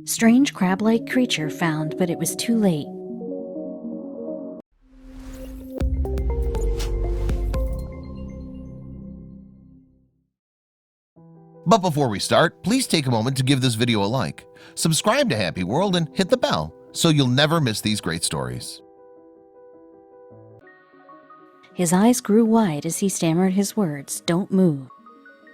Strange crab-like creature found, but it was too late. But before we start, please take a moment to give this video a like, subscribe to Happy World, and hit the bell so you'll never miss these great stories. His eyes grew wide as he stammered his words, "Don't move."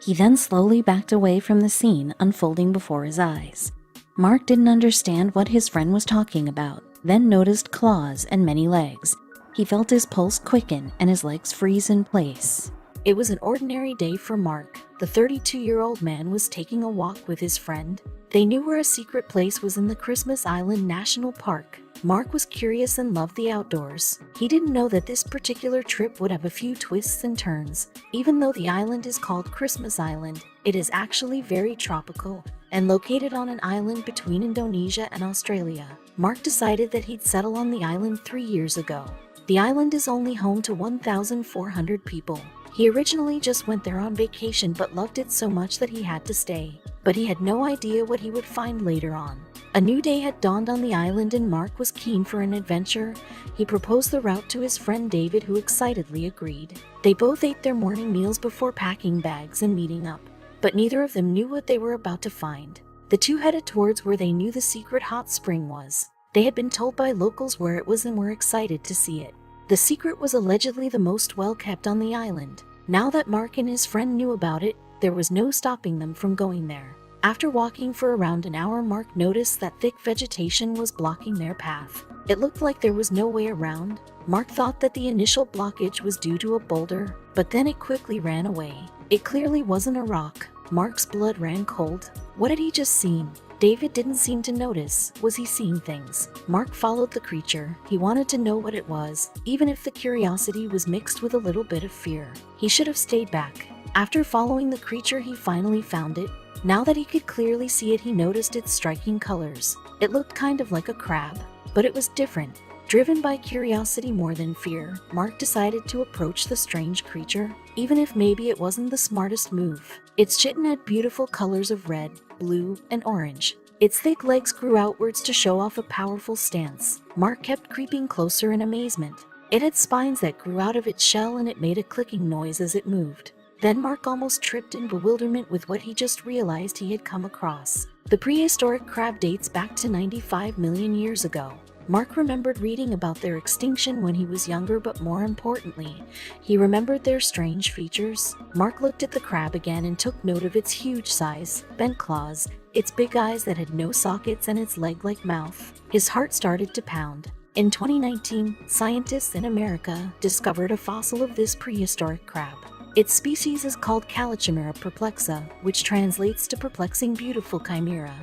He then slowly backed away from the scene unfolding before his eyes. Mark didn't understand what his friend was talking about, then noticed claws and many legs. He felt his pulse quicken and his legs freeze in place. It was an ordinary day for Mark. The 32-year-old man was taking a walk with his friend. They knew where a secret place was in the Christmas Island National Park. Mark was curious and loved the outdoors. He didn't know that this particular trip would have a few twists and turns. Even though the island is called Christmas Island, it is actually very tropical and located on an island between Indonesia and Australia. Mark decided that he'd settle on the island 3 years ago. The island is only home to 1,400 people. He originally just went there on vacation but loved it so much that he had to stay. But he had no idea what he would find later on. A new day had dawned on the island and Mark was keen for an adventure. He proposed the route to his friend David, who excitedly agreed. They both ate their morning meals before packing bags and meeting up. But neither of them knew what they were about to find. The two headed towards where they knew the secret hot spring was. They had been told by locals where it was and were excited to see it. The secret was allegedly the most well-kept on the island. Now that Mark and his friend knew about it, there was no stopping them from going there. After walking for around an hour, Mark noticed that thick vegetation was blocking their path. It looked like there was no way around. Mark thought that the initial blockage was due to a boulder, but then it quickly ran away. It clearly wasn't a rock. Mark's blood ran cold. What had he just seen? David didn't seem to notice. Was he seeing things? Mark followed the creature. He wanted to know what it was, even if the curiosity was mixed with a little bit of fear. He should have stayed back. After following the creature, he finally found it. Now that he could clearly see it, he noticed its striking colors. It looked kind of like a crab, but it was different. Driven by curiosity more than fear, Mark decided to approach the strange creature, even if maybe it wasn't the smartest move. Its chitin had beautiful colors of red, blue, and orange. Its thick legs grew outwards to show off a powerful stance. Mark kept creeping closer in amazement. It had spines that grew out of its shell and it made a clicking noise as it moved. Then Mark almost tripped in bewilderment with what he just realized he had come across. The prehistoric crab dates back to 95 million years ago. Mark remembered reading about their extinction when he was younger, but more importantly, he remembered their strange features. Mark looked at the crab again and took note of its huge size, bent claws, its big eyes that had no sockets, and its leg-like mouth. His heart started to pound. In 2019, scientists in America discovered a fossil of this prehistoric crab. Its species is called Chimera perplexa, which translates to perplexing beautiful chimera.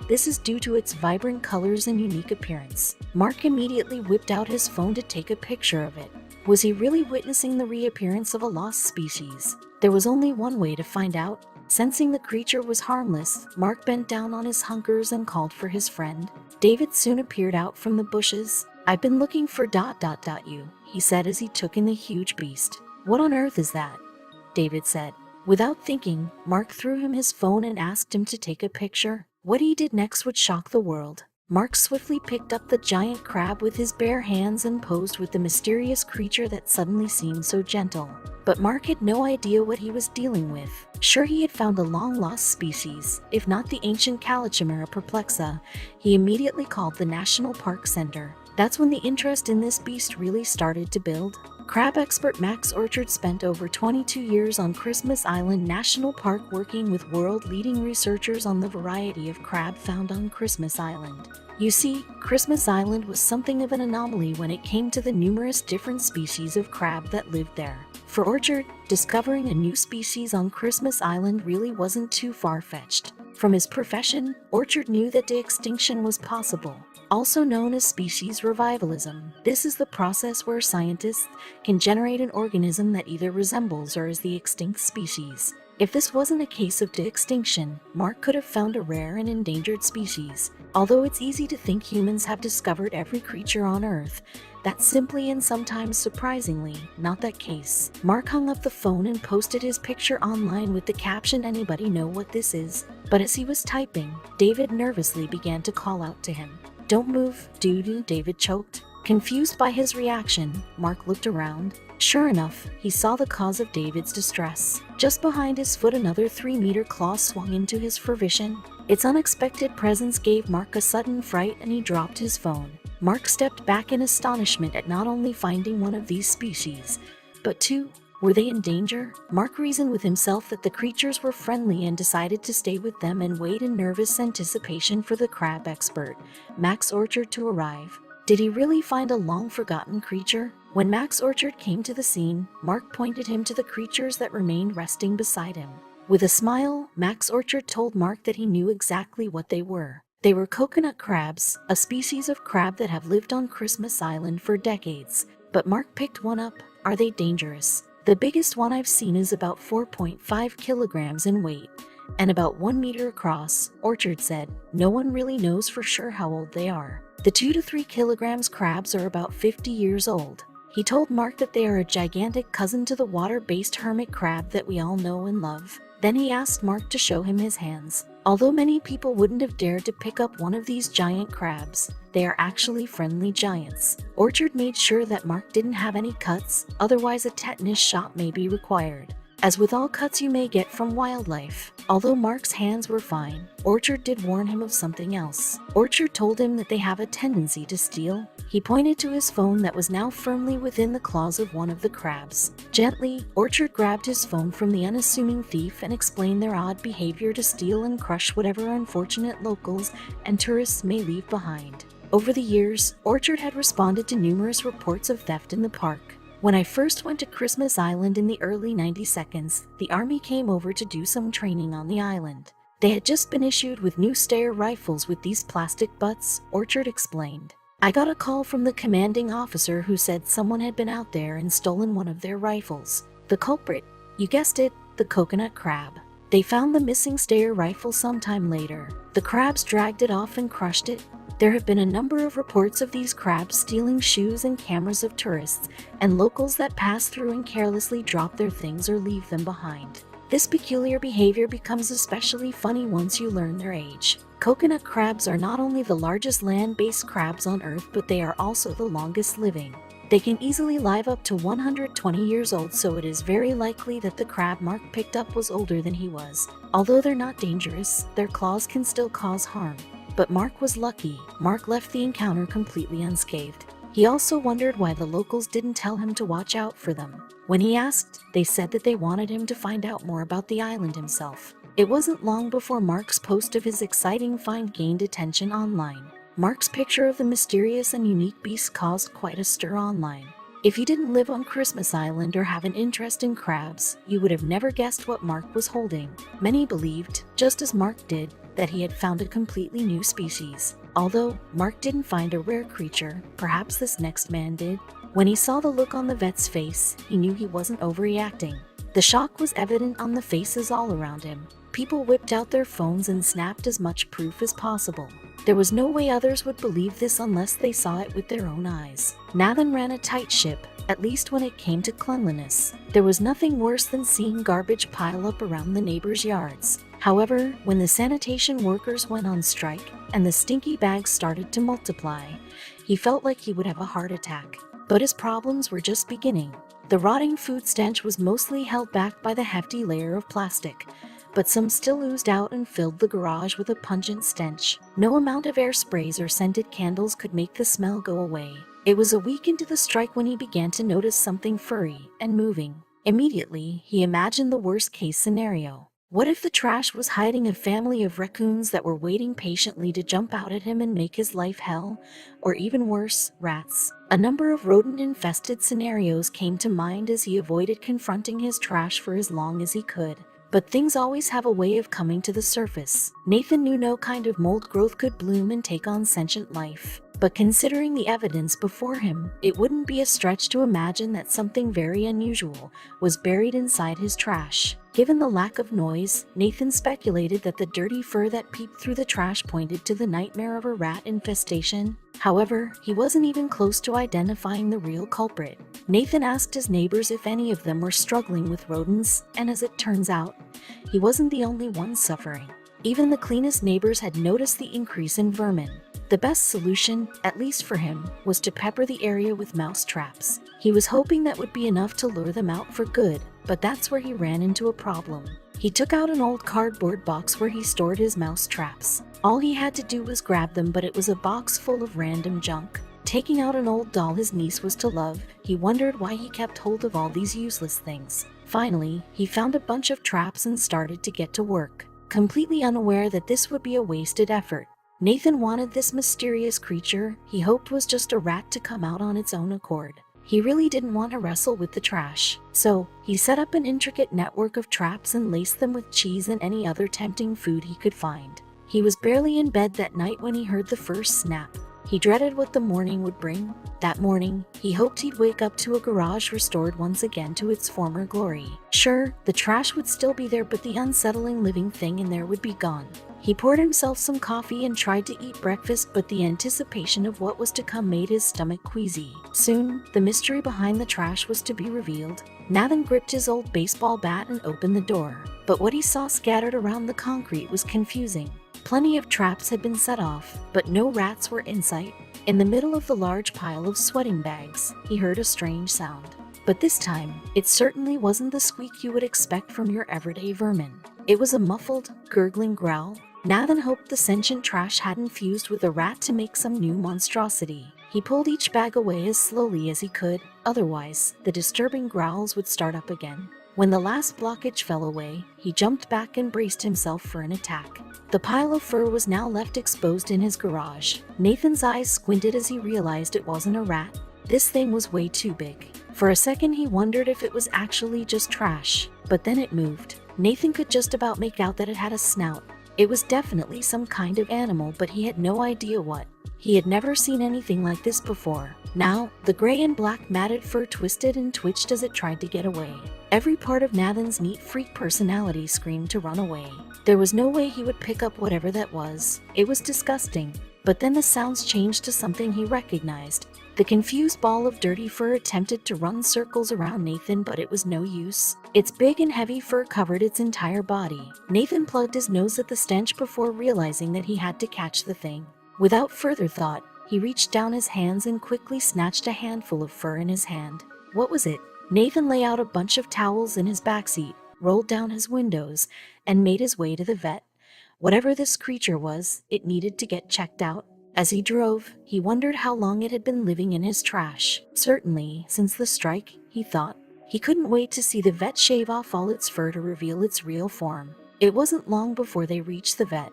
This is due to its vibrant colors and unique appearance. Mark immediately whipped out his phone to take a picture of it. Was he really witnessing the reappearance of a lost species? There was only one way to find out. Sensing the creature was harmless, Mark bent down on his hunkers and called for his friend. David soon appeared out from the bushes. "I've been looking for ... you," he said as he took in the huge beast. "What on earth is that?" David said. Without thinking, Mark threw him his phone and asked him to take a picture. What he did next would shock the world. Mark swiftly picked up the giant crab with his bare hands and posed with the mysterious creature that suddenly seemed so gentle. But Mark had no idea what he was dealing with. Sure, he had found a long-lost species, if not the ancient Chimera perplexa. He immediately called the National Park Center. That's when the interest in this beast really started to build. Crab expert Max Orchard spent over 22 years on Christmas Island National Park working with world-leading researchers on the variety of crab found on Christmas Island. You see, Christmas Island was something of an anomaly when it came to the numerous different species of crab that lived there. For Orchard, discovering a new species on Christmas Island really wasn't too far-fetched. From his profession, Orchard knew that de-extinction was possible, also known as species revivalism. This is the process where scientists can generate an organism that either resembles or is the extinct species. If this wasn't a case of de-extinction, Mark could have found a rare and endangered species. Although it's easy to think humans have discovered every creature on Earth, that's simply and sometimes surprisingly not that case. Mark hung up the phone and posted his picture online with the caption, "Anybody know what this is?" But as he was typing, David nervously began to call out to him. "Don't move, dude," David choked. Confused by his reaction, Mark looked around. Sure enough, he saw the cause of David's distress. Just behind his foot, another 3-meter claw swung into his vision. Its unexpected presence gave Mark a sudden fright and he dropped his phone. Mark stepped back in astonishment at not only finding one of these species, but two. Were they in danger? Mark reasoned with himself that the creatures were friendly and decided to stay with them and wait in nervous anticipation for the crab expert, Max Orchard, to arrive. Did he really find a long-forgotten creature? When Max Orchard came to the scene, Mark pointed him to the creatures that remained resting beside him. With a smile, Max Orchard told Mark that he knew exactly what they were. They were coconut crabs, a species of crab that have lived on Christmas Island for decades. But Mark picked one up. Are they dangerous? The biggest one I've seen is about 4.5 kilograms in weight and about 1 meter across, Orchard said. No one really knows for sure how old they are. The 2 to 3 kilograms crabs are about 50 years old. He told Mark that they are a gigantic cousin to the water-based hermit crab that we all know and love. Then he asked Mark to show him his hands. Although many people wouldn't have dared to pick up one of these giant crabs, they are actually friendly giants. Orchard made sure that Mark didn't have any cuts, otherwise a tetanus shot may be required. As with all cuts you may get from wildlife, although Mark's hands were fine, Orchard did warn him of something else. Orchard told him that they have a tendency to steal. He pointed to his phone that was now firmly within the claws of one of the crabs. Gently, Orchard grabbed his phone from the unassuming thief and explained their odd behavior to steal and crush whatever unfortunate locals and tourists may leave behind. Over the years, Orchard had responded to numerous reports of theft in the park. When I first went to Christmas Island in the early 90s, the Army came over to do some training on the island. They had just been issued with new Steyr rifles with these plastic butts, Orchard explained. I got a call from the commanding officer who said someone had been out there and stolen one of their rifles. The culprit, you guessed it, the coconut crab. They found the missing Steyr rifle sometime later. The crabs dragged it off and crushed it. There have been a number of reports of these crabs stealing shoes and cameras of tourists and locals that pass through and carelessly drop their things or leave them behind. This peculiar behavior becomes especially funny once you learn their age. Coconut crabs are not only the largest land-based crabs on Earth, but they are also the longest living. They can easily live up to 120 years old, so it is very likely that the crab Mark picked up was older than he was. Although they're not dangerous, their claws can still cause harm. But Mark was lucky. Mark left the encounter completely unscathed. He also wondered why the locals didn't tell him to watch out for them. When he asked, they said that they wanted him to find out more about the island himself. It wasn't long before Mark's post of his exciting find gained attention online. Mark's picture of the mysterious and unique beast caused quite a stir online. If you didn't live on Christmas Island or have an interest in crabs, you would have never guessed what Mark was holding. Many believed, just as Mark did, that he had found a completely new species. Although Mark didn't find a rare creature, perhaps this next man did. When he saw the look on the vet's face, he knew he wasn't overreacting. The shock was evident on the faces all around him. People whipped out their phones and snapped as much proof as possible. There was no way others would believe this unless they saw it with their own eyes. Nathan ran a tight ship, at least when it came to cleanliness. There was nothing worse than seeing garbage pile up around the neighbors' yards. However, when the sanitation workers went on strike and the stinky bags started to multiply, he felt like he would have a heart attack. But his problems were just beginning. The rotting food stench was mostly held back by the hefty layer of plastic, but some still oozed out and filled the garage with a pungent stench. No amount of air sprays or scented candles could make the smell go away. It was a week into the strike when he began to notice something furry and moving. Immediately, he imagined the worst-case scenario. What if the trash was hiding a family of raccoons that were waiting patiently to jump out at him and make his life hell? Or even worse, rats. A number of rodent-infested scenarios came to mind as he avoided confronting his trash for as long as he could. But things always have a way of coming to the surface. Nathan knew no kind of mold growth could bloom and take on sentient life. But considering the evidence before him, it wouldn't be a stretch to imagine that something very unusual was buried inside his trash. Given the lack of noise, Nathan speculated that the dirty fur that peeped through the trash pointed to the nightmare of a rat infestation. However, he wasn't even close to identifying the real culprit. Nathan asked his neighbors if any of them were struggling with rodents, and as it turns out, he wasn't the only one suffering. Even the cleanest neighbors had noticed the increase in vermin. The best solution, at least for him, was to pepper the area with mouse traps. He was hoping that would be enough to lure them out for good, but that's where he ran into a problem. He took out an old cardboard box where he stored his mouse traps. All he had to do was grab them, but it was a box full of random junk. Taking out an old doll his niece was to love, he wondered why he kept hold of all these useless things. Finally, he found a bunch of traps and started to get to work, completely unaware that this would be a wasted effort. Nathan wanted this mysterious creature he hoped was just a rat to come out on its own accord. He really didn't want to wrestle with the trash, so he set up an intricate network of traps and laced them with cheese and any other tempting food he could find. He was barely in bed that night when he heard the first snap. He dreaded what the morning would bring. That morning, he hoped he'd wake up to a garage restored once again to its former glory. Sure, the trash would still be there, but the unsettling living thing in there would be gone. He poured himself some coffee and tried to eat breakfast, but the anticipation of what was to come made his stomach queasy. Soon, the mystery behind the trash was to be revealed. Nathan gripped his old baseball bat and opened the door, but what he saw scattered around the concrete was confusing. Plenty of traps had been set off, but no rats were in sight. In the middle of the large pile of sweating bags, he heard a strange sound. But this time, it certainly wasn't the squeak you would expect from your everyday vermin. It was a muffled, gurgling growl. Nathan hoped the sentient trash hadn't fused with a rat to make some new monstrosity. He pulled each bag away as slowly as he could, otherwise, the disturbing growls would start up again. When the last blockage fell away, he jumped back and braced himself for an attack. The pile of fur was now left exposed in his garage. Nathan's eyes squinted as he realized it wasn't a rat. This thing was way too big. For a second he wondered if it was actually just trash, but then it moved. Nathan could just about make out that it had a snout. It was definitely some kind of animal, but he had no idea what. He had never seen anything like this before. Now, the gray and black matted fur twisted and twitched as it tried to get away. Every part of Nathan's neat freak personality screamed to run away. There was no way he would pick up whatever that was. It was disgusting. But then the sounds changed to something he recognized. The confused ball of dirty fur attempted to run circles around Nathan, but it was no use. Its big and heavy fur covered its entire body. Nathan plugged his nose at the stench before realizing that he had to catch the thing. Without further thought, he reached down his hands and quickly snatched a handful of fur in his hand. What was it? Nathan lay out a bunch of towels in his backseat, rolled down his windows, and made his way to the vet. Whatever this creature was, it needed to get checked out. As he drove, he wondered how long it had been living in his trash. Certainly, since the strike, he thought. He couldn't wait to see the vet shave off all its fur to reveal its real form. It wasn't long before they reached the vet.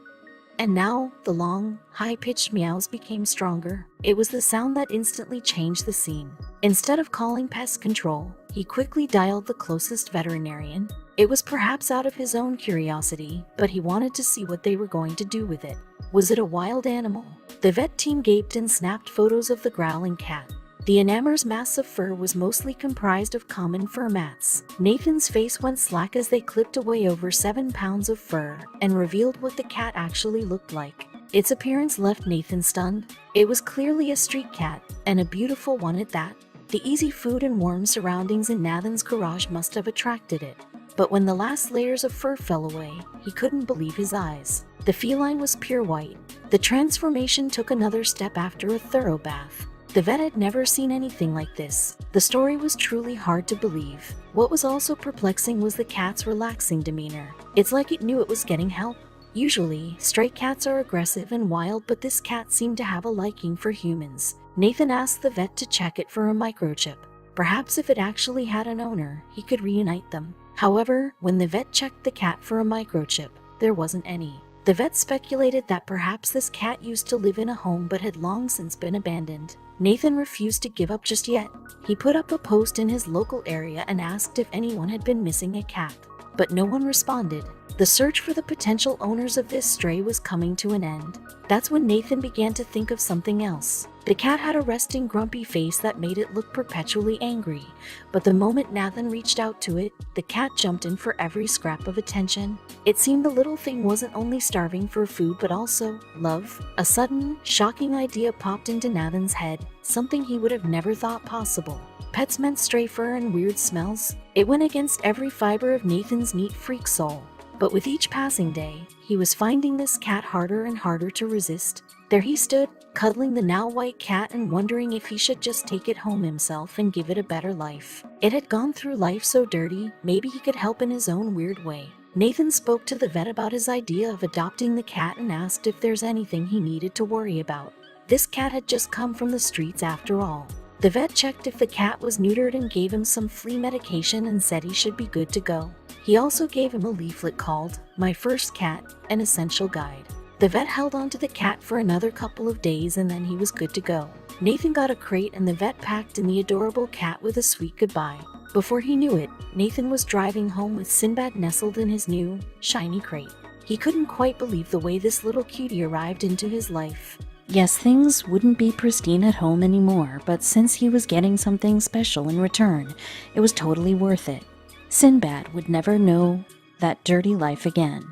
And now, the long, high-pitched meows became stronger. It was the sound that instantly changed the scene. Instead of calling pest control, he quickly dialed the closest veterinarian. It was perhaps out of his own curiosity, but he wanted to see what they were going to do with it. Was it a wild animal? The vet team gaped and snapped photos of the growling cat. The enamer's mass of fur was mostly comprised of common fur mats. Nathan's face went slack as they clipped away over 7 pounds of fur and revealed what the cat actually looked like. Its appearance left Nathan stunned. It was clearly a street cat, and a beautiful one at that. The easy food and warm surroundings in Nathan's garage must have attracted it. But when the last layers of fur fell away, he couldn't believe his eyes. The feline was pure white. The transformation took another step after a thorough bath. The vet had never seen anything like this. The story was truly hard to believe. What was also perplexing was the cat's relaxing demeanor. It's like it knew it was getting help. Usually, stray cats are aggressive and wild, but this cat seemed to have a liking for humans. Nathan asked the vet to check it for a microchip. Perhaps if it actually had an owner, he could reunite them. However, when the vet checked the cat for a microchip, there wasn't any. The vet speculated that perhaps this cat used to live in a home but had long since been abandoned. Nathan refused to give up just yet. He put up a post in his local area and asked if anyone had been missing a cat, but no one responded. The search for the potential owners of this stray was coming to an end. That's when Nathan began to think of something else. The cat had a resting, grumpy face that made it look perpetually angry, but the moment Nathan reached out to it, the cat jumped in for every scrap of attention. It seemed the little thing wasn't only starving for food but also love. A sudden, shocking idea popped into Nathan's head, something he would have never thought possible. Pets meant stray fur and weird smells. It went against every fiber of Nathan's neat freak soul. But with each passing day, he was finding this cat harder and harder to resist. There he stood, cuddling the now white cat and wondering if he should just take it home himself and give it a better life. It had gone through life so dirty, maybe he could help in his own weird way. Nathan spoke to the vet about his idea of adopting the cat and asked if there's anything he needed to worry about. This cat had just come from the streets after all. The vet checked if the cat was neutered and gave him some flea medication and said he should be good to go. He also gave him a leaflet called "My First Cat, an Essential Guide." The vet held on to the cat for another couple of days and then he was good to go. Nathan got a crate and the vet packed in the adorable cat with a sweet goodbye. Before he knew it, Nathan was driving home with Sinbad nestled in his new, shiny crate. He couldn't quite believe the way this little cutie arrived into his life. Yes, things wouldn't be pristine at home anymore, but since he was getting something special in return, it was totally worth it. Sinbad would never know that dirty life again.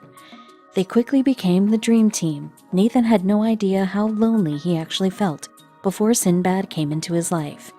They quickly became the dream team. Nathan had no idea how lonely he actually felt before Sinbad came into his life.